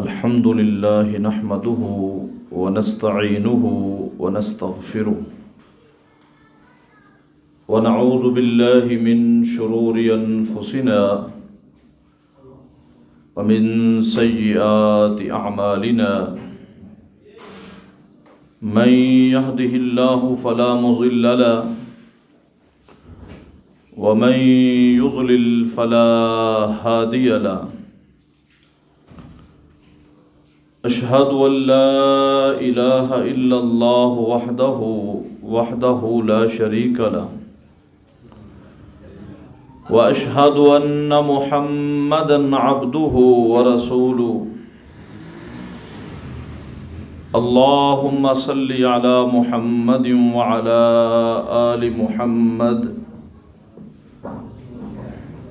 الحمد لله نحمده ونستعينه ونستغفره ونعوذ بالله من شرور أنفسنا ومن سيئات أعمالنا من يهده الله فلا مضل له ومن يضلل فلا هادي له أشهد أن لا إله إلا الله وحده لا شريك له وأشهد أن محمدًا عبده ورسوله اللهم صل على محمد وعلى آل محمد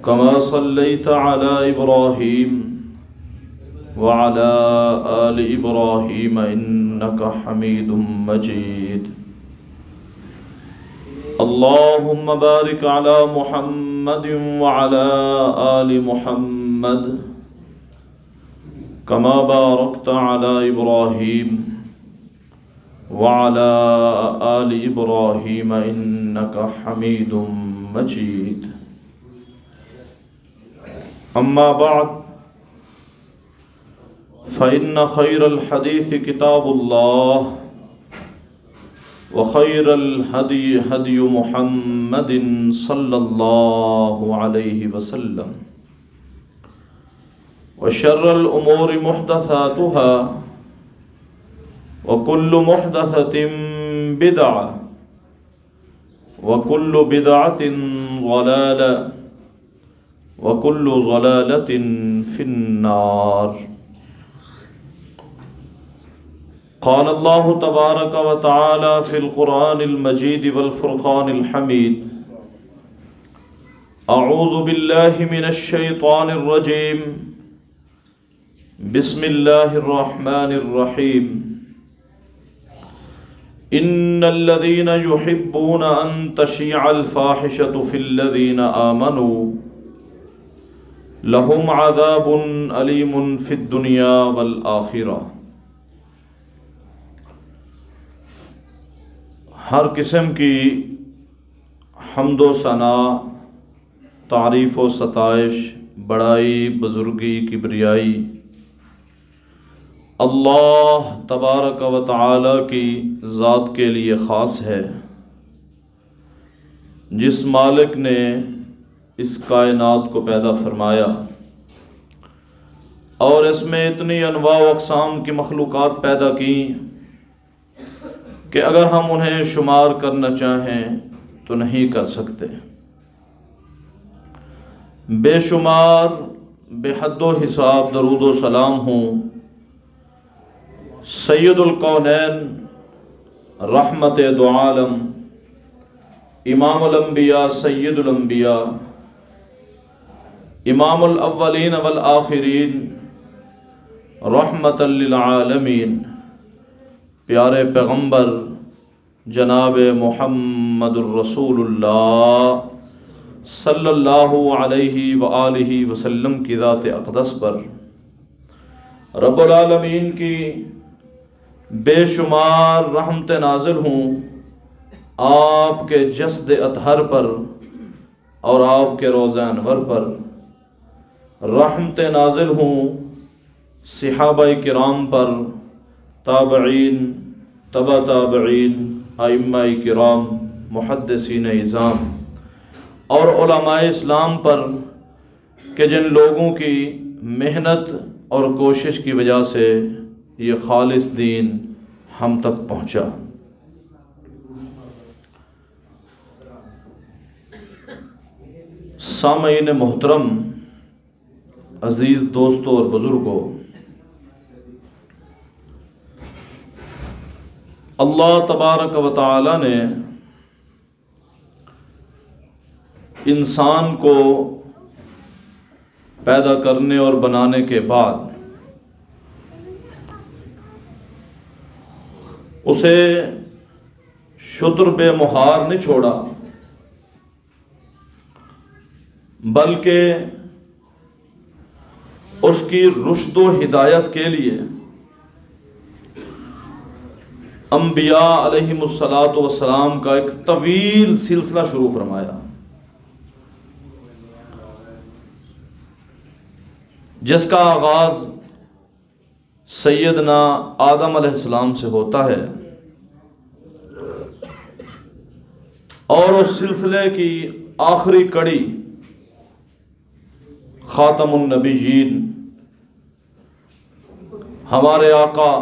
كما صليت على إبراهيم وعلى آل إبراهيم إنك حميد مجيد اللهم بارك على محمد وعلى آل محمد كما باركت على إبراهيم وعلى آل إبراهيم إنك حميد مجيد أما بعد فإن خير الحديث كتاب الله وخير الهدي هدي محمد صلى الله عليه وسلم وشر الأمور محدثاتها وكل محدثة بدعة وكل بدعة ضلالة وكل ضلالة في النار قال الله تبارك وتعالى في القرآن المجيد والفرقان الحميد أعوذ بالله من الشيطان الرجيم بسم الله الرحمن الرحيم إن الذين يحبون أن تشيع الفاحشة في الذين آمنوا لهم عذاب أليم في الدنيا والآخرة ہر قسم کی حمد و ثنا، تعریف و ستائش، بڑائی، بزرگی، کبریائی اللہ تبارک و تعالی کی ذات کے لیے خاص ہے، جس مالک نے اس کائنات کو پیدا فرمایا اور اس میں اتنی انواع و اقسام کی مخلوقات پیدا کی کہ اگر ہم انہیں شمار کرنا چاہیں تو نہیں کر سکتے۔ بے شمار، بے حد و حساب درود و سلام ہوں سید الکونین، رحمت دو عالم، امام الانبیاء، سید الانبیاء، امام الاولین والآخرین، رحمت للعالمین، پیارے پیغمبر جناب محمد الرسول اللہ صلی اللہ علیہ وآلہ وسلم کی ذات اقدس پر رب العالمین کی بے شمار رحمت نازل ہوں آپ کے جسد اطہر پر اور آپ کے روضہ انور پر، رحمت نازل ہوں صحابہ کرام پر، تابعین، تبع تابعین، ائمہ کرام، محدثین اعظام اور علماء اسلام پر کہ جن لوگوں کی محنت اور کوشش کی وجہ سے یہ خالص دین ہم تک پہنچا۔ سامعین محترم، عزیز دوستوں اور بزرگوں، اللہ تبارک و تعالی نے انسان کو پیدا کرنے اور بنانے کے بعد اسے شتر بے مہار نہیں چھوڑا، بلکہ اس کی رشد و ہدایت کے لیے انبیاء علیہم الصلاۃ والسلام کا ایک طویل سلسلہ شروع فرمایا، جس کا آغاز سیدنا آدم علیہ السلام سے ہوتا ہے، اور اس سلسلے کی آخری کڑی خاتم النبیین ہمارے آقا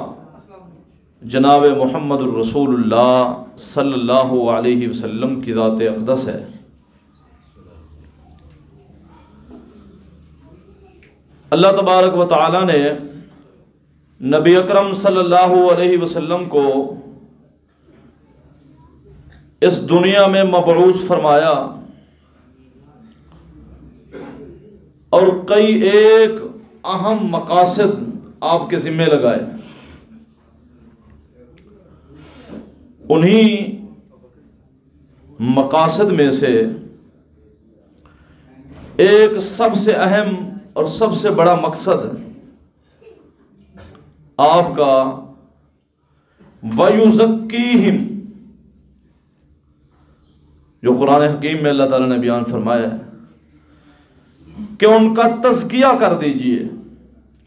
جناب محمد الرسول اللہ صلی اللہ علیہ وسلم کی ذات اقدس ہے۔ اللہ تبارک و تعالی نے نبی اکرم صلی اللہ علیہ وسلم کو اس دنیا میں مبعوث فرمایا اور کئی ایک اہم مقاصد آپ کے ذمہ لگائے۔ انہی مقاصد میں سے ایک سب سے اہم اور سب سے بڑا مقصد آپ کا وَيُزَكِّيهِمْ، جو قرآن حکیم میں اللہ تعالیٰ نے بیان فرمایا ہے کہ ان کا تزکیہ کر دیجئے،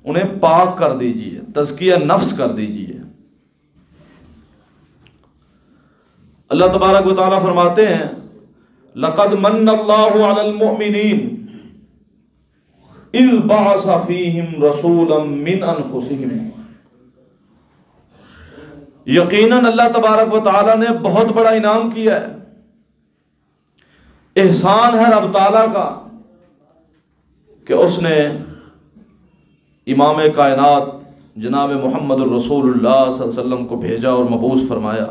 انہیں پاک کر دیجئے، تزکیہ نفس کر دیجئے۔ اللہ تبارک و تعالیٰ فرماتے ہیں لَقَدْ مَنَّ اللَّهُ عَلَى الْمُؤْمِنِينَ إِذْ بَعَثَ فِيهِمْ رَسُولًا مِّنْ أَنفُسِهِمْ، یقیناً اللہ تبارک و تعالیٰ نے بہت بڑا انعام کیا ہے، احسان ہے رب تعالیٰ کا کہ اس نے امام کائنات جناب محمد الرسول اللہ صلی اللہ علیہ وسلم کو بھیجا اور مبعوث فرمایا،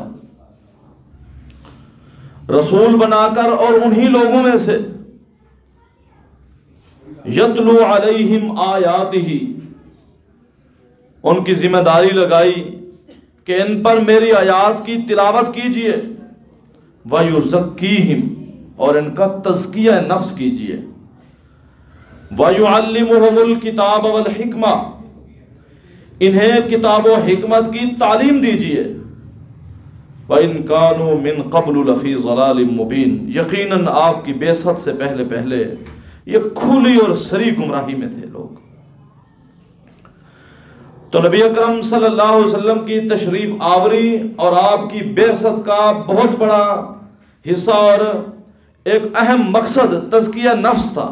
رسول بنا کر، اور انہی لوگوں میں سے یتلو علیہم آیاتہ، ان کی ذمہ داری لگائی کہ ان پر میری آیات کی تلاوت کیجئے، وَيُزَكِّيهِمْ، اور ان کا تزکیہ نفس کیجئے، وَيُعَلِّمُهُمُ الْكِتَابَ وَالْحِكْمَةِ، انہیں کتاب و حکمت کی تعلیم دیجئے، وَإِن كَانُوا مِن قَبْلُ لَفِي ضَلَالٍ مُبِينٍ، یقیناً آپ کی بعثت سے پہلے یہ کھلی اور سری گمراہی میں تھے لوگ۔ تو نبی اکرم صلی اللہ علیہ وسلم کی تشریف آوری اور آپ کی بعثت کا بہت بڑا حصہ اور ایک اہم مقصد تزکیہ نفس تھا۔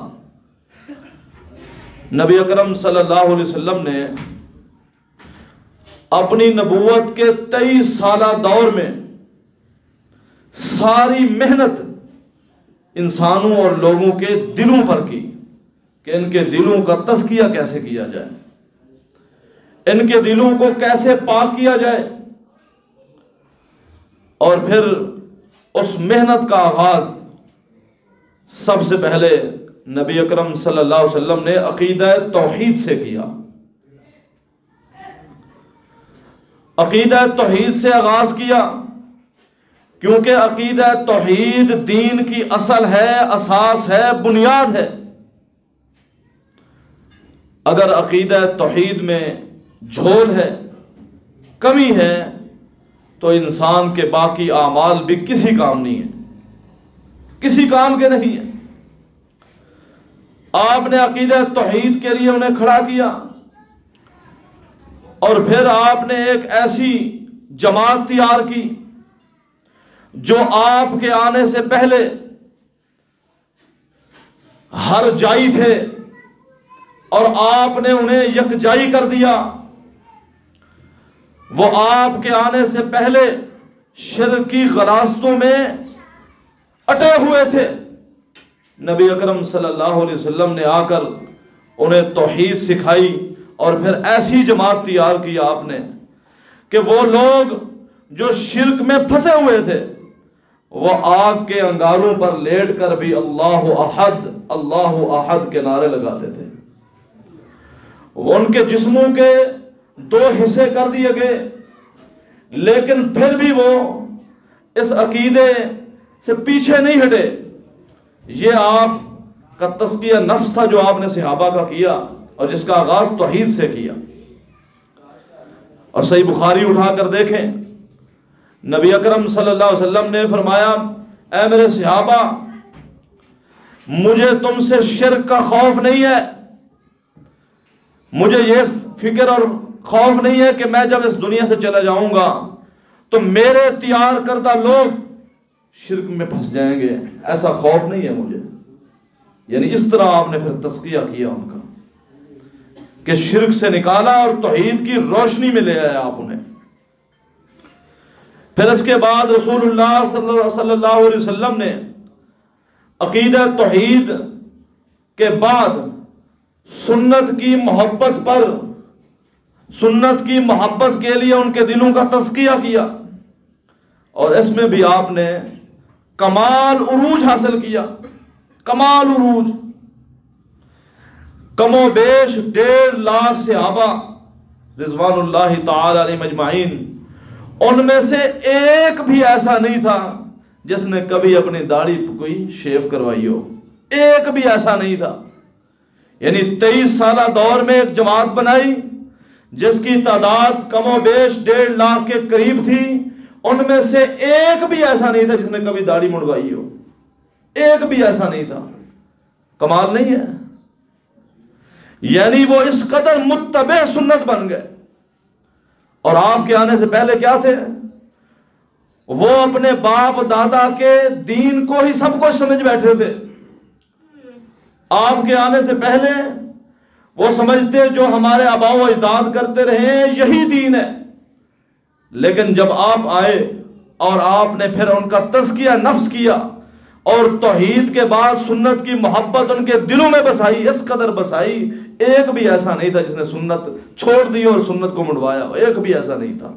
نبی اکرم صلی اللہ علیہ وسلم نے اپنی نبوت کے 23 سالہ دور میں ساری محنت انسانوں اور لوگوں کے دلوں پر کی کہ ان کے دلوں کا تزکیہ کیسے کیا جائے، ان کے دلوں کو کیسے پاک کیا جائے، اور پھر اس محنت کا آغاز سب سے پہلے نبی اکرم صلی اللہ علیہ وسلم نے عقیدہ توحید سے کیا۔ عقیدہ توحید سے آغاز کیا کیونکہ عقیدہ توحید دین کی اصل ہے، اساس ہے، بنیاد ہے۔ اگر عقیدہ توحید میں جھول ہے، کمی ہے، تو انسان کے باقی اعمال بھی کسی کام نہیں ہے، کسی کام کے نہیں ہیں۔ آپ نے عقیدہ توحید کے لیے انہیں کھڑا کیا، اور پھر آپ نے ایک ایسی جماعت تیار کی جو آپ کے آنے سے پہلے ہر جائی تھے، اور آپ نے انہیں یکجائی کر دیا۔ وہ آپ کے آنے سے پہلے شرک کی غلاظتوں میں اٹے ہوئے تھے۔ نبی اکرم صلی اللہ علیہ وسلم نے آ کر انہیں توحید سکھائی، اور پھر ایسی جماعت تیار کی آپ نے کہ وہ لوگ جو شرک میں پھنسے ہوئے تھے وہ آگ کے انگاروں پر لیٹ کر بھی اللہ احد اللہ احد کے نعرے لگاتے تھے۔ وہ ان کے جسموں کے 2 حصے کر دیے گئے، لیکن پھر بھی وہ اس عقیدے سے پیچھے نہیں ہٹے۔ یہ آپ کا تزکیہ نفس تھا جو آپ نے صحابہ کا کیا، اور جس کا آغاز توحید سے کیا. اور صحیح بخاری اٹھا کر دیکھیں، نبی اکرم صلی اللہ علیہ وسلم نے فرمایا اے میرے صحابہ، مجھے تم سے شرک کا خوف نہیں ہے، مجھے یہ فکر اور خوف نہیں ہے کہ میں جب اس دنیا سے چلا جاؤں گا تو میرے تیار کردہ لوگ شرک میں پھنس جائیں گے، ایسا خوف نہیں ہے مجھے. یعنی اس طرح آپ نے پھر تزکیہ کیا ان کا کہ شرک سے نکالا اور توحید کی روشنی میں لے آئے آپ انہیں. پھر اس کے بعد رسول اللہ صلی اللہ علیہ وسلم نے عقیدہ توحید کے بعد سنت کی محبت پر، سنت کی محبت کے لیے ان کے دلوں کا تزکیہ کیا، اور اس میں بھی آپ نے کمال عروج حاصل کیا. کمال عروج، کم و بیش 1.5 لاکھ صحابہ رضوان اللہ تعالی علیہم اجمعین، ان میں سے ایک بھی ایسا نہیں تھا جس نے کبھی اپنی داڑھی کوئی شیو کروائی ہو، ایک بھی ایسا نہیں تھا. یعنی 23 سالہ دور میں ایک جماعت بنائی جس کی تعداد کم و بیش 1.5 لاکھ کے قریب تھی، ان میں سے ایک بھی ایسا نہیں تھا جس نے کبھی داڑھی منڈوائی ہو، ایک بھی ایسا نہیں تھا. کمال نہیں ہے؟ یعنی وہ اس قدر متبع سنت بن گئے. اور آپ کے آنے سے پہلے کیا تھے؟ وہ اپنے باپ دادا کے دین کو ہی سب کچھ سمجھ بیٹھے تھے. آپ کے آنے سے پہلے وہ سمجھتے جو ہمارے آباء و اجداد کرتے رہے ہیں یہی دین ہے. لیکن جب آپ آئے اور آپ نے پھر ان کا تزکیہ نفس کیا اور توحید کے بعد سنت کی محبت ان کے دلوں میں بسائی، اس قدر بسائی، ایک بھی ایسا نہیں تھا جس نے سنت چھوڑ دی اور سنت کو منڈوایا ہو، ایک بھی ایسا نہیں تھا.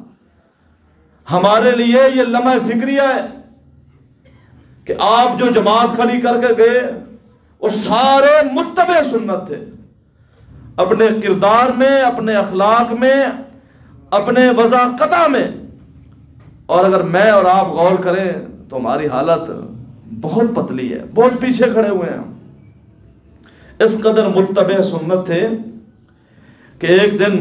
ہمارے لیے یہ لمحہ فکریہ ہے کہ آپ جو جماعت کھڑی کر کے گئے وہ سارے متبع سنت تھے، اپنے کردار میں، اپنے اخلاق میں، اپنے وضاقتہ میں. اور اگر میں اور آپ غور کریں تو ہماری حالت بہت پتلی ہے، بہت پیچھے کھڑے ہوئے ہیں. اس قدر متبع سنت تھے کہ ایک دن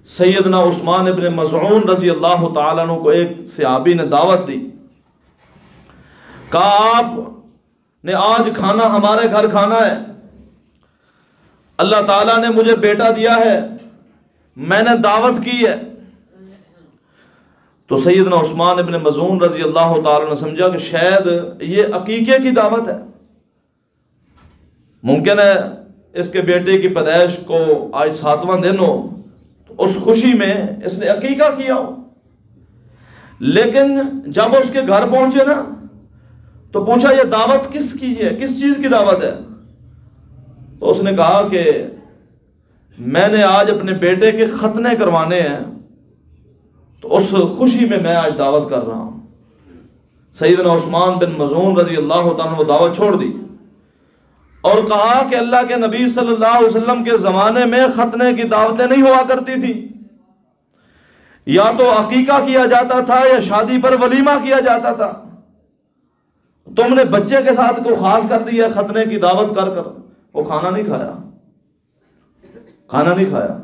سیدنا عثمان ابن مظعون رضی اللہ تعالیٰ عنہ کو ایک صحابی نے دعوت دی، کہا آپ نے آج کھانا ہمارے گھر کھانا ہے، اللہ تعالیٰ نے مجھے بیٹا دیا ہے، میں نے دعوت کی ہے. تو سیدنا عثمان ابن مظعون رضی اللہ تعالیٰ نے سمجھا کہ شاید یہ عقیقے کی دعوت ہے، ممکن ہے اس کے بیٹے کی پیدائش کو آج 7واں دن ہو تو اس خوشی میں اس نے عقیقہ کیا ہو. لیکن جب اس کے گھر پہنچے نا تو پوچھا یہ دعوت کس کی ہے، کس چیز کی دعوت ہے؟ تو اس نے کہا کہ میں نے آج اپنے بیٹے کے ختنے کروانے ہیں، تو اس خوشی میں آج دعوت کر رہا ہوں. سیدنا عثمان بن مظعون رضی اللہ تعالیٰ نے وہ دعوت چھوڑ دی اور کہا کہ اللہ کے نبی صلی اللہ علیہ وسلم کے زمانے میں ختنے کی دعوتیں نہیں ہوا کرتی تھی، یا تو عقیقہ کیا جاتا تھا یا شادی پر ولیمہ کیا جاتا تھا. تم نے بچے کے ساتھ کو خاص کر دیا ختنے کی دعوت کر کر. وہ کھانا نہیں کھایا، کھانا نہیں کھایا.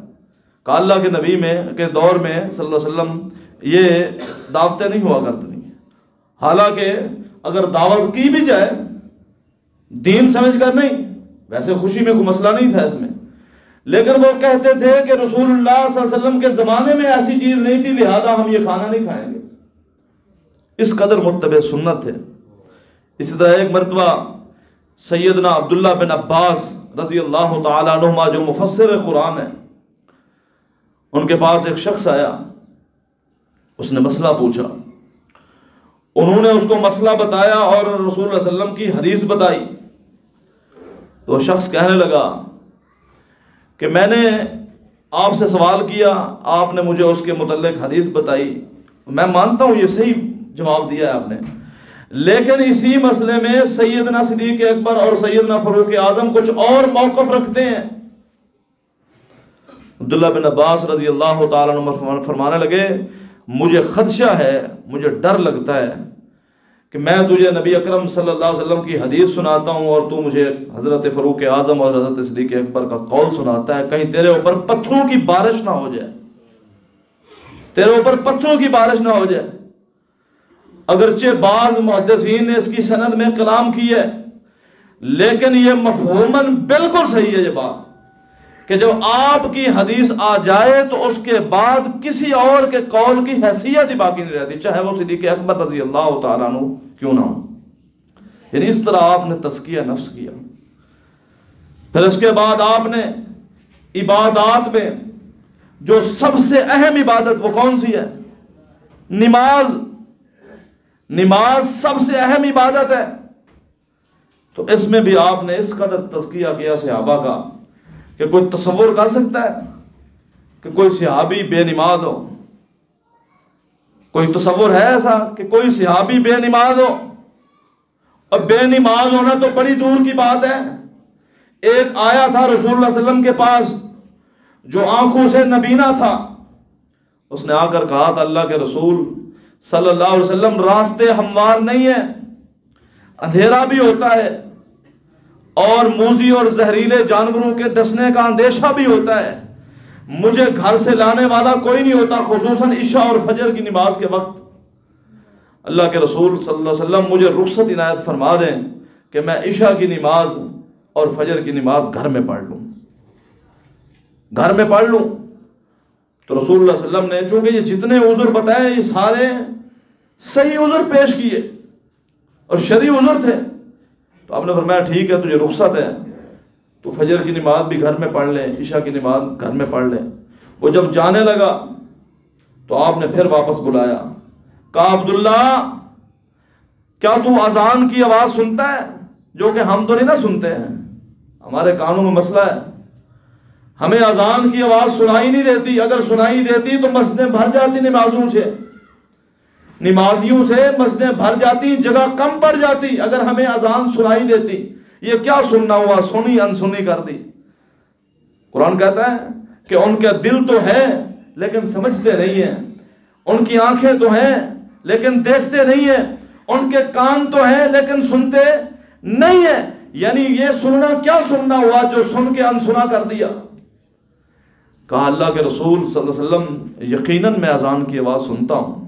کہ اللہ کے نبی کے دور میں صلی اللہ علیہ وسلم یہ دعوتیں نہیں ہوا کرتی تھیں. حالانکہ اگر دعوت کی بھی جائے دین سمجھ کر نہیں، ویسے خوشی میں کوئی مسئلہ نہیں تھا اس میں، لیکن وہ کہتے تھے کہ رسول اللہ صلی اللہ علیہ وسلم کے زمانے میں ایسی چیز نہیں تھی لہذا ہم یہ کھانا نہیں کھائیں گے. اس قدر متبع سنت تھے. اسی طرح ایک مرتبہ سیدنا عبداللہ بن عباس رضی اللہ تعالیٰ عنہما جو مفسر قرآن ہیں، ان کے پاس ایک شخص آیا، اس نے مسئلہ پوچھا، انہوں نے اس کو مسئلہ بتایا اور رسول اللہ صلی اللہ علیہ وسلم کی حدیث بتائی. تو شخص کہنے لگا کہ میں نے آپ سے سوال کیا، آپ نے مجھے اس کے متعلق حدیث بتائی، میں مانتا ہوں یہ صحیح جواب دیا ہے آپ نے، لیکن اسی مسئلے میں سیدنا صدیق اکبر اور سیدنا فاروق اعظم کچھ اور موقف رکھتے ہیں. عبداللہ بن عباس رضی اللہ تعالیٰ عنہ فرمانے لگے مجھے خدشہ ہے، مجھے ڈر لگتا ہے کہ میں تجھے نبی اکرم صلی اللہ علیہ وسلم کی حدیث سناتا ہوں اور تو مجھے حضرت فاروق اعظم اور حضرت صدیق اکبر کا قول سناتا ہے، کہیں تیرے اوپر پتھروں کی بارش نہ ہو جائے، تیرے اوپر پتھروں کی بارش نہ ہو جائے۔ اگرچہ بعض محدثین نے اس کی سند میں کلام کی ہے، لیکن یہ مفہوماً بالکل صحیح ہے یہ بات کہ جب آپ کی حدیث آ جائے تو اس کے بعد کسی اور کے قول کی حیثیت ہی باقی نہیں رہتی، چاہے وہ صدیق اکبر رضی اللہ تعالیٰ عنہ کیوں نہ ہو۔ یعنی اس طرح آپ نے تزکیہ نفس کیا۔ پھر اس کے بعد آپ نے عبادات میں جو سب سے اہم عبادت وہ کون سی ہے؟ نماز۔ نماز سب سے اہم عبادت ہے، تو اس میں بھی آپ نے اس قدر تزکیہ کیا صحابہ کا کہ کوئی تصور کر سکتا ہے کہ کوئی صحابی بے نماز ہو؟ کوئی تصور ہے ایسا کہ کوئی صحابی بے نماز ہو؟ اور بے نماز ہونا تو بڑی دور کی بات ہے۔ ایک آیا تھا رسول اللہ صلی اللہ علیہ وسلم کے پاس جو آنکھوں سے نبینا تھا، اس نے آ کر کہا تھا اللہ کے رسول صلی اللہ علیہ وسلم راستے ہموار نہیں ہیں، اندھیرا بھی ہوتا ہے اور موذی اور زہریلے جانوروں کے ڈسنے کا اندیشہ بھی ہوتا ہے، مجھے گھر سے لانے والا کوئی نہیں ہوتا، خصوصاً عشاء اور فجر کی نماز کے وقت۔ اللہ کے رسول صلی اللہ علیہ وسلم مجھے رخصت عنایت فرما دیں کہ میں عشاء کی نماز اور فجر کی نماز گھر میں پڑھ لوں، گھر میں پڑھ لوں۔ تو رسول اللہ صلی اللہ علیہ وسلم نے چونکہ یہ جتنے عذر بتائے یہ سارے صحیح عذر پیش کیے اور شرعی عذر تھے، تو آپ نے فرمایا ٹھیک ہے تجھے رخصت ہے، تو فجر کی نماز بھی گھر میں پڑھ لے، عشاء کی نماز گھر میں پڑھ لے۔ وہ جب جانے لگا تو آپ نے پھر واپس بلایا، کہا عبداللہ کیا تو اذان کی آواز سنتا ہے؟ جو کہ ہم تو نہیں نہ سنتے ہیں، ہمارے کانوں میں مسئلہ ہے، ہمیں اذان کی آواز سنائی نہیں دیتی، اگر سنائی دیتی تو مسجدیں بھر جاتی نمازوں سے، نمازیوں سے مسجدیں بھر جاتی، جگہ کم پڑ جاتی اگر ہمیں اذان سنائی دیتی۔ یہ کیا سننا ہوا، سنی انسنی کر دی۔ قرآن کہتا ہے کہ ان کا دل تو ہے لیکن سمجھتے نہیں ہیں، ان کی آنکھیں تو ہیں لیکن دیکھتے نہیں ہیں، ان کے کان تو ہیں لیکن سنتے نہیں ہیں۔ یعنی یہ سننا کیا سننا ہوا جو سن کے انسنا کر دیا۔ کہا اللہ کے رسول صلی اللہ علیہ وسلم یقیناً میں اذان کی آواز سنتا ہوں۔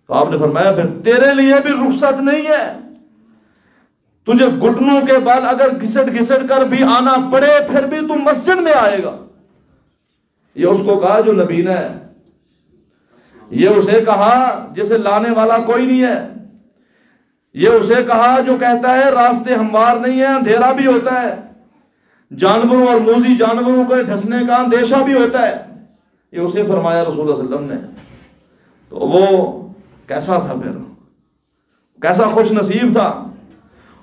تو آپ نے فرمایا پھر تیرے لیے بھی رخصت نہیں ہے، تجھے گھٹنوں کے بل اگر گھسٹ گھسٹ کر بھی آنا پڑے پھر بھی تو مسجد میں آئے گا۔ یہ اس کو کہا جو نبینا ہے، یہ اسے کہا جسے لانے والا کوئی نہیں ہے، یہ اسے کہا جو کہتا ہے راستے ہموار نہیں ہیں، اندھیرا بھی ہوتا ہے، جانوروں اور موذی جانوروں کے ڈھسنے کا اندیشہ بھی ہوتا ہے، یہ اسے فرمایا رسول اللہ صلی اللہ علیہ وسلم نے۔ تو وہ کیسا تھا، پھر کیسا خوش نصیب تھا۔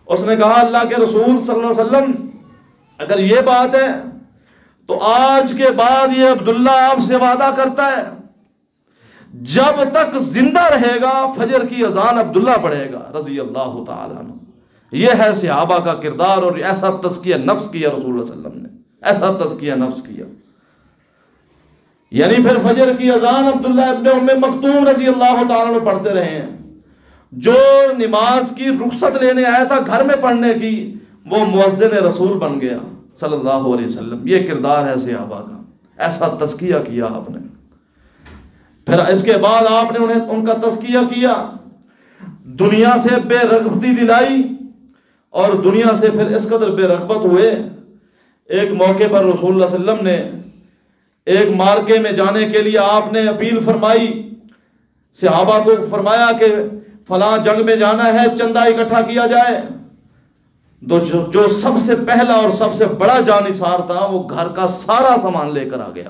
اس نے کہا اللہ کے رسول صلی اللہ علیہ وسلم اگر یہ بات ہے تو آج کے بعد یہ عبداللہ آپ سے وعدہ کرتا ہے جب تک زندہ رہے گا فجر کی اذان عبداللہ پڑھے گا رضی اللہ تعالیٰ عنہ۔ یہ ہے صحابہ کا کردار، اور ایسا تزکیہ نفس کیا رسول اللہ صلی اللہ علیہ وسلم نے، ایسا تزکیہ نفس کیا۔ یعنی پھر فجر کی اذان عبداللہ ابن ام مکتوم رضی اللہ تعالیٰ عنہ پڑھتے رہے ہیں۔ جو نماز کی رخصت لینے آیا تھا گھر میں پڑھنے کی، وہ مؤذن رسول بن گیا صلی اللہ علیہ وسلم۔ یہ کردار ہے صحابہ کا، ایسا تزکیہ کیا آپ نے۔ پھر اس کے بعد آپ نے ان کا تزکیہ کیا، دنیا سے بے رغبتی دلائی، اور دنیا سے پھر اس قدر بے رغبت ہوئے۔ ایک موقع پر رسول اللہ صلی اللہ علیہ وسلم نے ایک مارکے میں جانے کے لیے آپ نے اپیل فرمائی، صحابہ کو فرمایا کہ فلاں جنگ میں جانا ہے، چندہ اکٹھا کیا جائے۔ جو سب سے پہلا اور سب سے بڑا جانثار تھا وہ گھر کا سارا سامان لے کر آ گیا۔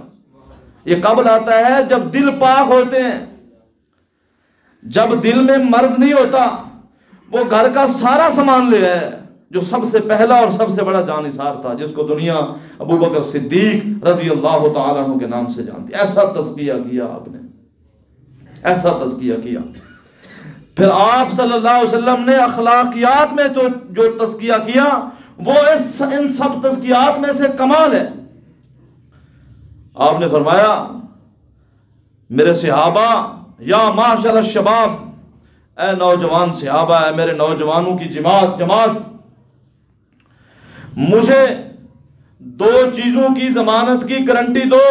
یہ کب لاتا ہے؟ جب دل پاک ہوتے ہیں، جب دل میں مرض نہیں ہوتا، وہ گھر کا سارا سامان لے آئے۔ جو سب سے پہلا اور سب سے بڑا جانثار تھا، جس کو دنیا ابو بکر صدیق رضی اللہ تعالیٰ عنہ کے نام سے جانتی۔ ایسا تزکیہ کیا آپ نے، ایسا تزکیہ کیا۔ پھر آپ صلی اللہ علیہ وسلم نے اخلاقیات میں جو تزکیہ کیا وہ ان سب تزکیات میں سے کمال ہے۔ آپ نے فرمایا میرے صحابہ، یا معاشر الشباب، اے نوجوان صحابہ، اے میرے نوجوانوں کی جماعت، مجھے 2 چیزوں کی ضمانت کی گارنٹی دو،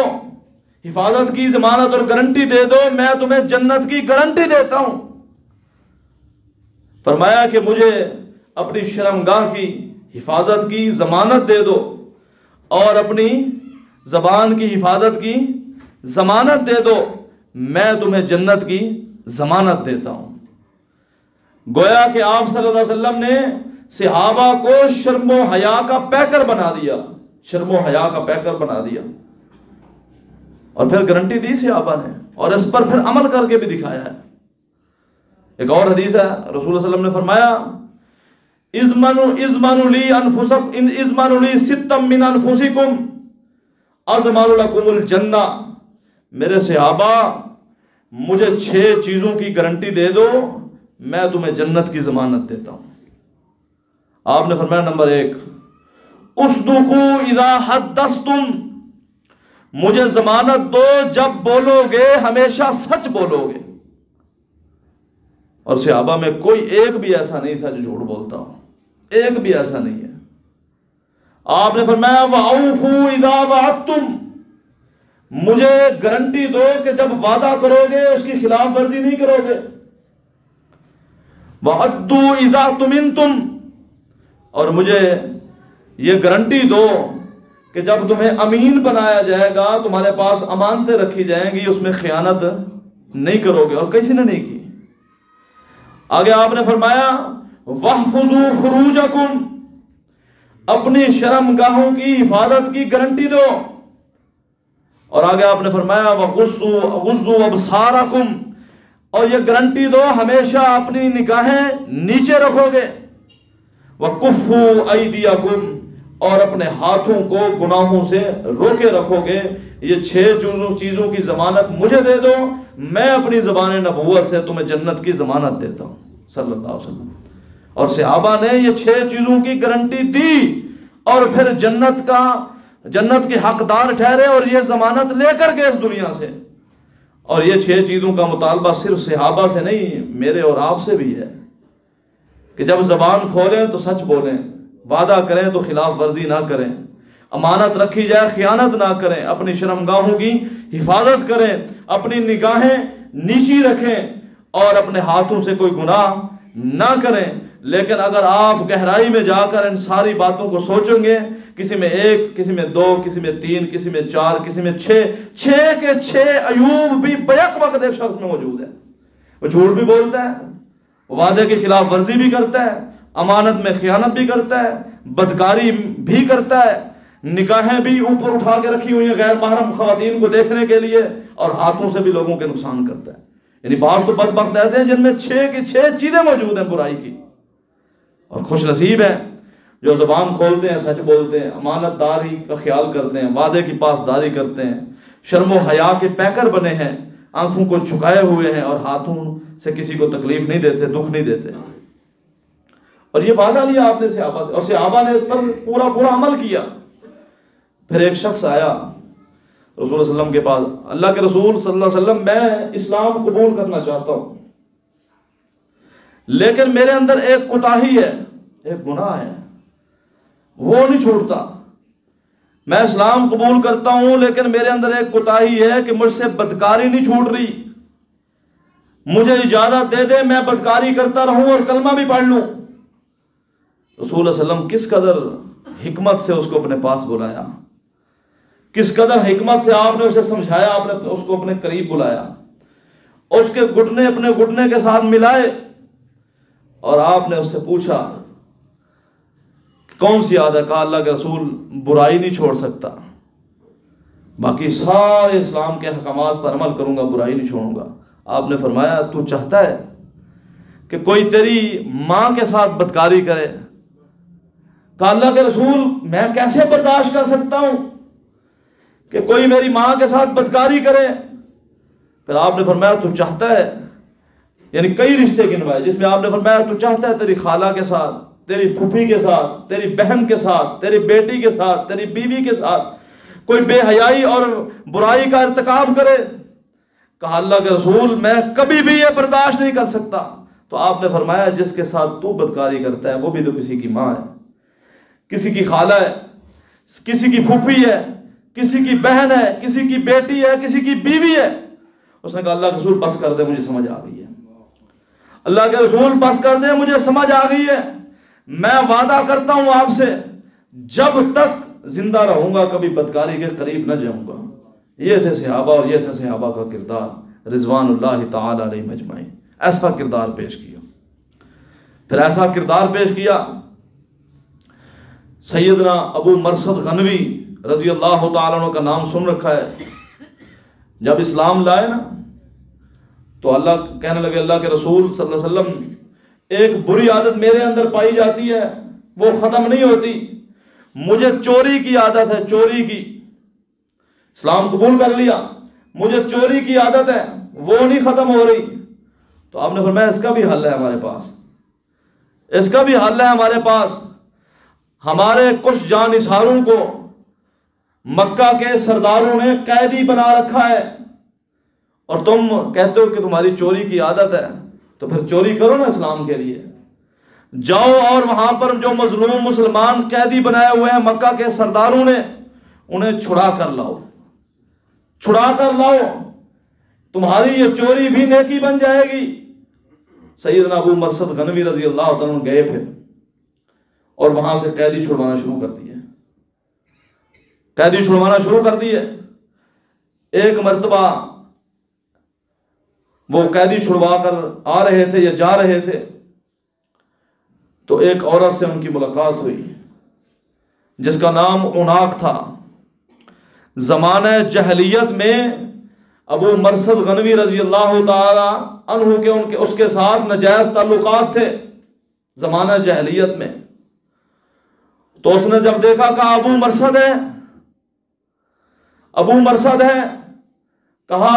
حفاظت کی ضمانت اور گارنٹی دے دو، میں تمہیں جنت کی گارنٹی دیتا ہوں۔ فرمایا کہ مجھے اپنی شرمگاہ کی حفاظت کی ضمانت دے دو اور اپنی زبان کی حفاظت کی ضمانت دے دو، میں تمہیں جنت کی ضمانت دیتا ہوں۔ گویا کہ آپ صلی اللہ علیہ وسلم نے صحابہ کو شرم و حیا کا پیکر بنا دیا، شرم و حیا کا پیکر بنا دیا، اور پھر گارنٹی دی صحابہ نے، اور اس پر پھر عمل کر کے بھی دکھایا ہے۔ ایک اور حدیث ہے، رسول اللہ صلی اللہ علیہ وسلم نے فرمایا اضمنوا لی انفسکم، اضمنوا لی ستا من انفسکم اضمن لکم الجنہ، میرے صحابہ مجھے 6 چیزوں کی گارنٹی دے دو، میں تمہیں جنت کی ضمانت دیتا ہوں۔ آپ نے فرمایا نمبر 1، اصدقوا اذا حدثتم، مجھے ضمانت دو جب بولو گے ہمیشہ سچ بولو گے۔ اور صحابہ میں کوئی ایک بھی ایسا نہیں تھا جو جھوٹ بولتا ہو، ایک بھی ایسا نہیں ہے۔ آپ نے فرمایا وَأَوْفُوا إِذَا وَعَدتُّمْ، مجھے گارنٹی دو کہ جب وعدہ کرو گے اس کی خلاف ورزی نہیں کرو گے۔ وَعَدُّوا إِذَا تُمِنْتُمْ، اور مجھے یہ گارنٹی دو کہ جب تمہیں امین بنایا جائے گا، تمہارے پاس امانتیں رکھی جائیں گی، اس میں خیانت نہیں کرو گے، اور کسی نے نہیں کی۔ آگے آپ نے فرمایا وَاحْفَظُوا فُرُوجَكُمْ، اپنی شرم گاہوں کی حفاظت کی گارنٹی دو، اور آگے آپ نے فرمایا وَغُضُّوا أَبْصَارَكُمْ، اور یہ گارنٹی دو ہمیشہ اپنی نگاہیں نیچے رکھو گے، وَكُفُّوا أَيْدِيَكُمْ، اور اپنے ہاتھوں کو گناہوں سے روکے رکھو گے۔ یہ 6 چیزوں کی ضمانت مجھے دے دو، میں اپنی زبان نبوت سے تمہیں جنت کی ضمانت دیتا ہوں صلی اللہ علیہ وسلم۔ اور صحابہ نے یہ 6 چیزوں کی گارنٹی دی، اور پھر جنت کے حقدار ٹھہرے، اور یہ ضمانت لے کر گئے اس دنیا سے۔ اور یہ 6 چیزوں کا مطالبہ صرف صحابہ سے نہیں، میرے اور آپ سے بھی ہے، کہ جب زبان کھولیں تو سچ بولیں، وعدہ کریں تو خلاف ورزی نہ کریں، امانت رکھی جائے خیانت نہ کریں، اپنی شرمگاہوں کی حفاظت کریں، اپنی نگاہیں نیچی رکھیں، اور اپنے ہاتھوں سے کوئی گناہ نہ کریں۔ لیکن اگر آپ گہرائی میں جا کر ان ساری باتوں کو سوچیں گے، کسی میں 1، کسی میں 2، کسی میں 3، کسی میں 4، کسی میں 6 کے 6 ایوب بھی بیک وقت ایک شخص میں موجود ہے۔ وہ جھوٹ بھی بولتا ہے، وعدے کی خلاف ورزی بھی کرتا ہے، امانت میں خیانت بھی کرتا ہے، بدکاری بھی کرتا ہے، نگاہیں بھی اوپر اٹھا کے رکھی ہوئی ہیں غیر محرم خواتین کو دیکھنے کے لیے، اور ہاتھوں سے بھی لوگوں کے نقصان کرتا ہے۔ یعنی بعض تو بدبخت ایسے ہیں جن میں 6 کی 6 چیزیں موجود ہیں برائی کی، اور خوش نصیب ہیں جو زبان کھولتے ہیں سچ بولتے ہیں، امانت داری کا خیال کرتے ہیں، وعدے کی پاسداری کرتے ہیں، شرم و حیا کے پیکر بنے ہیں، آنکھوں کو جھکائے ہوئے ہیں، اور ہاتھوں سے کسی کو تکلیف نہیں دیتے، دکھ نہیں دیتے۔ اور یہ وعدہ لیا آپ نے صحابہ، اور صحابہ نے اس پر پورا عمل کیا۔ پھر ایک شخص آیا رسول اللہ علیہ وسلم کے پاس، اللہ کے رسول صلی اللہ علیہ وسلم میں اسلام قبول کرنا چاہتا ہوں، لیکن میرے اندر ایک کوتاہی ہے، ایک گناہ ہے، وہ نہیں چھوڑتا۔ میں اسلام قبول کرتا ہوں لیکن میرے اندر ایک کوتاہی ہے کہ مجھ سے بدکاری نہیں چھوٹ رہی، مجھے اجازت دے دے میں بدکاری کرتا رہوں اور کلمہ بھی پڑھ لوں۔ رسول اللہ علیہ وسلم کس قدر حکمت سے اس کو اپنے پاس بلایا، کس قدر حکمت سے آپ نے اسے سمجھایا، آپ نے اس کو اپنے قریب بلایا، اس کے گھٹنے اپنے گھٹنے کے ساتھ ملائے، اور آپ نے اس سے پوچھا کون سی عادت؟ کہا اللہ کے رسول برائی نہیں چھوڑ سکتا، باقی سارے اسلام کے احکامات پر عمل کروں گا، برائی نہیں چھوڑوں گا۔ آپ نے فرمایا تو چاہتا ہے کہ کوئی تیری ماں کے ساتھ بدکاری کرے؟ کہا اللہ کے رسول میں کیسے برداشت کر سکتا ہوں کہ کوئی میری ماں کے ساتھ بدکاری کرے؟ پھر آپ نے فرمایا تو چاہتا ہے، یعنی کئی رشتے گنوائے جس میں آپ نے فرمایا تو چاہتا ہے تیری خالہ کے ساتھ، تیری پھوپھی کے ساتھ، تیری بہن کے ساتھ، تیری بیٹی کے ساتھ، تیری بیوی کے ساتھ کوئی بے حیائی اور برائی کا ارتکاب کرے؟ کہا اللہ کے رسول میں کبھی بھی یہ برداشت نہیں کر سکتا۔ تو آپ نے فرمایا جس کے ساتھ تو بدکاری کرتا ہے وہ بھی تو کسی کی ماں ہے، کسی کی خالہ ہے، کسی کی پھوپھی ہے، کسی کی بہن ہے، کسی کی بیٹی ہے، کسی کی بیوی ہے۔ اس نے کہا اللہ کے رسول بس کر دے، مجھے سمجھ آ گئی ہے، اللہ کے رسول بس کر دے، مجھے سمجھ آ گئی ہے، میں وعدہ کرتا ہوں آپ سے جب تک زندہ رہوں گا کبھی بدکاری کے قریب نہ جاؤں گا۔ یہ تھے صحابہ، اور یہ تھے صحابہ کا کردار رضوان اللہ تعالی علیہ مجمعین۔ ایسا کردار پیش کیا، پھر ایسا کردار پیش کیا سیدنا ابو مرثد غنوی رضی اللہ تعالیٰ عنہ کا نام سن رکھا ہے۔ جب اسلام لائے نا تو اللہ کہنے لگے اللہ کے رسول صلی اللہ علیہ وسلم ایک بری عادت میرے اندر پائی جاتی ہے، وہ ختم نہیں ہوتی، مجھے چوری کی عادت ہے، چوری کی، اسلام قبول کر لیا، مجھے چوری کی عادت ہے، وہ نہیں ختم ہو رہی۔ تو آپ نے فرمایا اس کا بھی حل ہے ہمارے پاس، اس کا بھی حل ہے ہمارے پاس۔ ہمارے کچھ جانثاروں کو مکہ کے سرداروں نے قیدی بنا رکھا ہے، اور تم کہتے ہو کہ تمہاری چوری کی عادت ہے، تو پھر چوری کرو نا اسلام کے لیے، جاؤ اور وہاں پر جو مظلوم مسلمان قیدی بنائے ہوئے ہیں مکہ کے سرداروں نے، انہیں چھڑا کر لاؤ، چھڑا کر لاؤ، تمہاری یہ چوری بھی نیکی بن جائے گی۔ سیدنا ابو مرثد غنوی رضی اللہ تعالیٰ عنہ گئے پھر اور وہاں سے قیدی چھڑوانا شروع کر دیے، قیدی چھڑوانا شروع کر دیے۔ ایک مرتبہ وہ قیدی چھڑوا کر آ رہے تھے یا جا رہے تھے تو ایک عورت سے ان کی ملاقات ہوئی جس کا نام عناق تھا۔ زمانہ جہلیت میں ابو مرثد غنوی رضی اللہ تعالی عنہ کے اس کے ساتھ ناجائز تعلقات تھے زمانہ جہلیت میں۔ تو اس نے جب دیکھا کہا ابو مرثد ہے، ابو مرثد ہے، کہا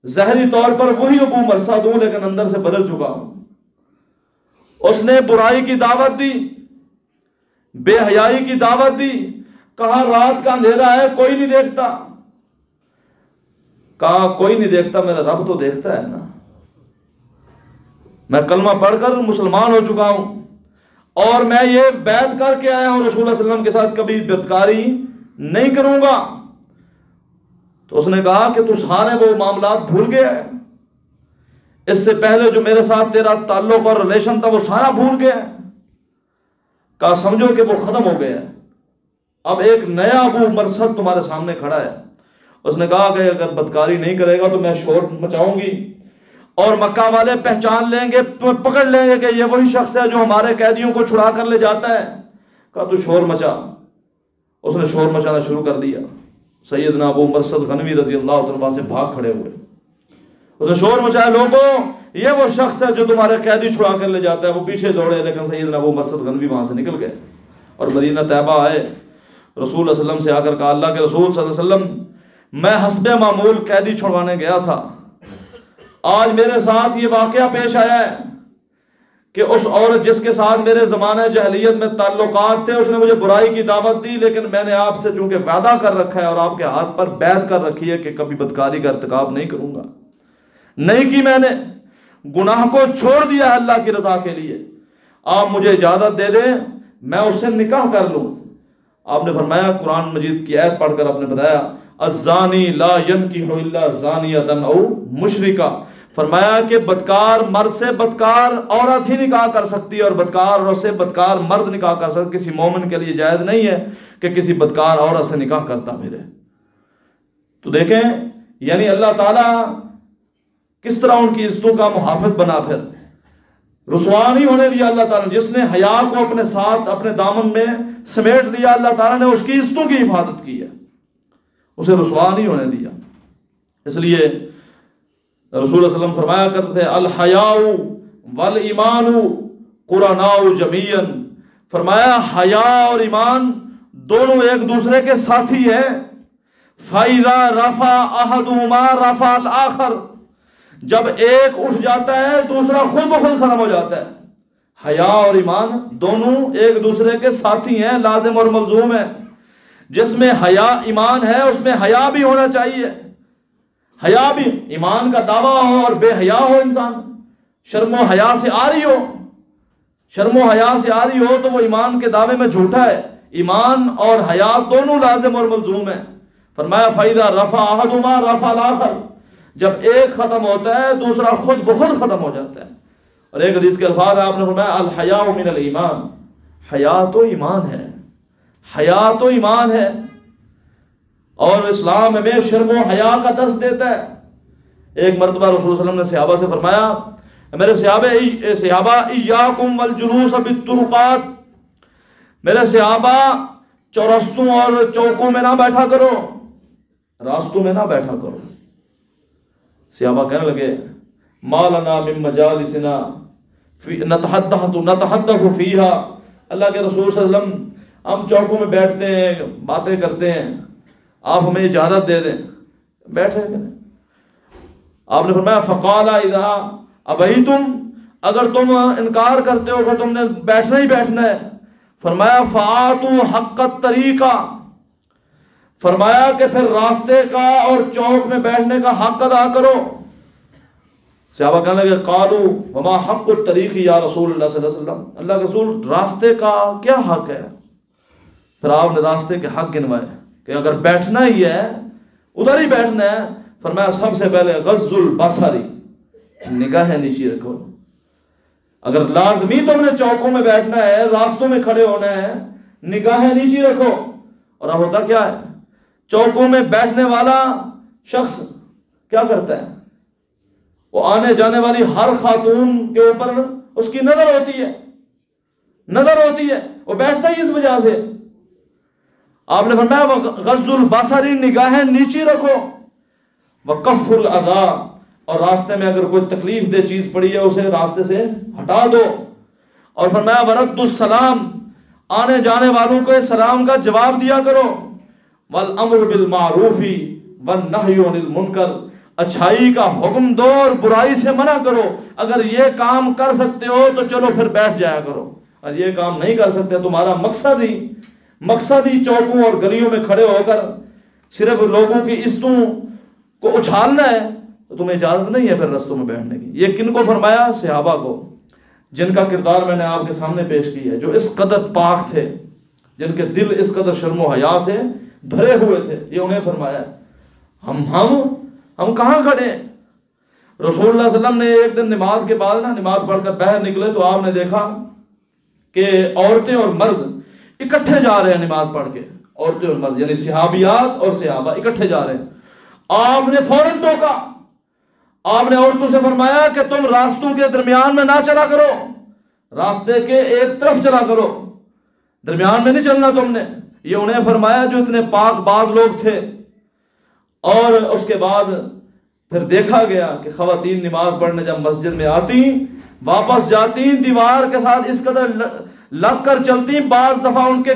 ظاہری طور پر وہی ابو مرثد ہوں لیکن اندر سے بدل چکا ہوں۔ اس نے برائی کی دعوت دی، بے حیائی کی دعوت دی، کہا رات کا اندھیرا ہے کوئی نہیں دیکھتا، کہا کوئی نہیں دیکھتا میرا رب تو دیکھتا ہے نا، میں کلمہ پڑھ کر مسلمان ہو چکا ہوں اور میں یہ بیعت کر کے آیا ہوں رسول اللہ صلی اللہ علیہ وسلم کے ساتھ کبھی بدکاری نہیں کروں گا۔ تو اس نے کہا کہ تو سارے وہ معاملات بھول گیا ہے، اس سے پہلے جو میرے ساتھ تیرا تعلق اور ریلیشن تھا وہ سارا بھول گیا ہے۔ کہا سمجھو کہ وہ ختم ہو گیا ہے، اب ایک نیا ابو مرثد تمہارے سامنے کھڑا ہے۔ اس نے کہا کہ اگر بدکاری نہیں کرے گا تو میں شور مچاؤں گی اور مکہ والے پہچان لیں گے، پکڑ لیں گے کہ یہ وہی شخص ہے جو ہمارے قیدیوں کو چھڑا کر لے جاتا ہے۔ کہا تو شور مچا۔ اس نے شور مچانا شروع کر دیا۔ سیدنا ابو مرثد غنوی رضی اللہ عنہ سے بھاگ کھڑے ہوئے، اس نے شور مچایا لوگوں یہ وہ شخص ہے جو تمہارے قیدی چھڑا کر لے جاتا ہے۔ وہ پیچھے دوڑے لیکن سیدنا ابو مرثد غنوی وہاں سے نکل گئے اور مدینہ طیبہ آئے۔ رسول اللہ صلی اللہ علیہ وسلم سے آ کر کہا اللہ کے رسول صلی اللہ علیہ وسلم میں حسب معمول قیدی چھڑوانے گیا تھا، آج میرے ساتھ یہ واقعہ پیش آیا ہے کہ اس عورت جس کے ساتھ میرے زمانہ جہلیت میں تعلقات تھے اس نے مجھے برائی کی دعوت دی، لیکن میں نے آپ سے چونکہ وعدہ کر رکھا ہے اور آپ کے ہاتھ پر بیعت کر رکھی ہے کہ کبھی بدکاری کا ارتکاب نہیں کروں گا، نہیں کی، میں نے گناہ کو چھوڑ دیا اللہ کی رضا کے لیے، آپ مجھے اجازت دے دیں میں اس سے نکاح کر لوں۔ آپ نے فرمایا قرآن مجید کی آیت پڑھ کر آپ نے بتایا الزانی لا ينکح الا زانیۃ او مشرکہ، فرمایا کہ بدکار مرد سے بدکار عورت ہی نکاح کر سکتی ہے اور بدکار عورت سے بدکار مرد نکاح کر سکتا، کسی مومن کے لیے جائز نہیں ہے کہ کسی بدکار عورت سے نکاح کرتا پھرے۔ تو دیکھیں یعنی اللہ تعالیٰ کس طرح ان کی عزتوں کا محافظ بنا، پھر رسوا نہیں ہونے دیا اللہ تعالیٰ نے۔ جس نے حیا کو اپنے ساتھ اپنے دامن میں سمیٹ لیا اللہ تعالیٰ نے اس کی عزتوں کی حفاظت کی ہے، اسے رسوا نہیں ہونے دیا۔ اس لیے رسول اللہ صلی اللہ علیہ وسلم فرمایا کرتے تھے الحیاء والایمان قرناء جمیعا، فرمایا حیا اور ایمان دونوں ایک دوسرے کے ساتھی ہیں، فَإِذَا رَفَعَ أَحَدُهُمَا رَفَعَ الْآخَرَ، جب ایک اٹھ جاتا ہے دوسرا خود بخود ختم ہو جاتا ہے۔ حیا اور ایمان دونوں ایک دوسرے کے ساتھی ہیں، لازم اور ملزوم ہیں۔ جس میں حیا ایمان ہے اس میں حیا بھی ہونا چاہیے، حیا بھی، ایمان کا دعویٰ ہو اور بے حیا ہو انسان شرم و حیا سے آ رہی ہو، شرم و حیا سے آ رہی ہو تو وہ ایمان کے دعوے میں جھوٹا ہے۔ ایمان اور حیا دونوں لازم اور ملزوم ہیں۔ فرمایا فَإِذَا رَفَعَ أَحَدُهُمَا رَفَعَ الْآخَرُ، جب ایک ختم ہوتا ہے دوسرا خود بخود ختم ہو جاتا ہے۔ اور ایک حدیث کے الفاظ آپ نے فرمایا الحیاء من الایمان، حیا تو ایمان ہے، حیا تو ایمان ہے۔ اور اسلام میں شرم و حیا کا درس دیتا ہے۔ ایک مرتبہ رسول صلی اللہ علیہ وسلم نے صحابہ سے فرمایا میرے صحابہ ایاکم والجلوس بالطرقات، میرے صحابہ چورستوں اور چوکوں میں نہ بیٹھا کرو، راستوں میں نہ بیٹھا کرو۔ صحابہ کہنے لگے ما لنا من مجالسنا نتحدث فیہا، اللہ کے رسول صلی اللہ علیہ وسلم ہم چوکوں میں بیٹھتے ہیں باتیں کرتے ہیں، آپ ہمیں اجازت دے دیں، بیٹھے کریں۔ آپ نے فرمایا فقال اذا ابیتم، اگر تم انکار کرتے ہو کہ تم نے بیٹھنا ہی بیٹھنا ہے، فرمایا فآتوا حق الطریقہ، فرمایا کہ پھر راستے کا اور چوک میں بیٹھنے کا حق ادا کرو۔ صحابہ کہنے لگے قالوا وما حق الطریق یا رسول اللہ صلی اللہ علیہ وسلم، اللہ کے رسول راستے کا کیا حق ہے؟ پھر آپ نے راستے کے حق گنوائے کہ اگر بیٹھنا ہی ہے ادھر ہی بیٹھنا ہے۔ فرمایا سب سے پہلے غض البصری، نگاہیں نیچی رکھو۔ اگر لازمی تم نے چوکوں میں بیٹھنا ہے، راستوں میں کھڑے ہونا ہے، نگاہیں نیچی رکھو۔ اور اب ہوتا کیا ہے، چوکوں میں بیٹھنے والا شخص کیا کرتا ہے، وہ آنے جانے والی ہر خاتون کے اوپر اس کی نظر ہوتی ہے، نظر ہوتی ہے، وہ بیٹھتا ہی اس وجہ سے۔ آپ نے فرمایا غض البصری، نگاہیں نیچی رکھو، وکف الاذی، اور راستے میں اگر کوئی تکلیف دہ چیز پڑی ہے اسے راستے سے ہٹا دو۔ اور فرمایا ورد السلام، آنے جانے والوں کو سلام کا جواب دیا کرو۔ والامر بالمعروف والنہی عن المنکر، اچھائی کا حکم دو اور برائی سے منع کرو۔ اگر یہ کام کر سکتے ہو تو چلو پھر بیٹھ جایا کرو، اور یہ کام نہیں کر سکتے تمہارا مقصد ہی چوکوں اور گلیوں میں کھڑے ہو کر صرف لوگوں کی عزتوں کو اچھالنا ہے تو تمہیں اجازت نہیں ہے پھر رستوں میں بیٹھنے کی۔ یہ کن کو فرمایا؟ صحابہ کو، جن کا کردار میں نے آپ کے سامنے پیش کیا ہے، جو اس قدر پاک تھے، جن کے دل اس قدر شرم و حیا سے بھرے ہوئے تھے، یہ انہیں فرمایا۔ ہم کہاں کھڑے ہیں؟ رسول اللہ صلی اللہ علیہ وسلم نے ایک دن نماز کے بعد نماز پڑھ کر باہر نکلے تو آپ نے دیکھا کہ عورتیں اور مرد اکٹھے جا رہے ہیں نماز پڑھ کے، عورتیں اور مرد یعنی صحابیات اور صحابہ اکٹھے جا رہے ہیں۔ آپ نے فوراً ٹوکا، آپ نے عورتوں سے فرمایا کہ تم راستوں کے درمیان میں نہ چلا کرو، راستے کے ایک طرف چلا کرو، درمیان میں نہیں چلنا تم نے۔ یہ انہیں فرمایا جو اتنے پاک باز لوگ تھے۔ اور اس کے بعد پھر دیکھا گیا کہ خواتین نماز پڑھنے جب مسجد میں آتی واپس جاتی دیوار کے ساتھ اس قدر لگ کر چلتی، بعض دفعہ ان کے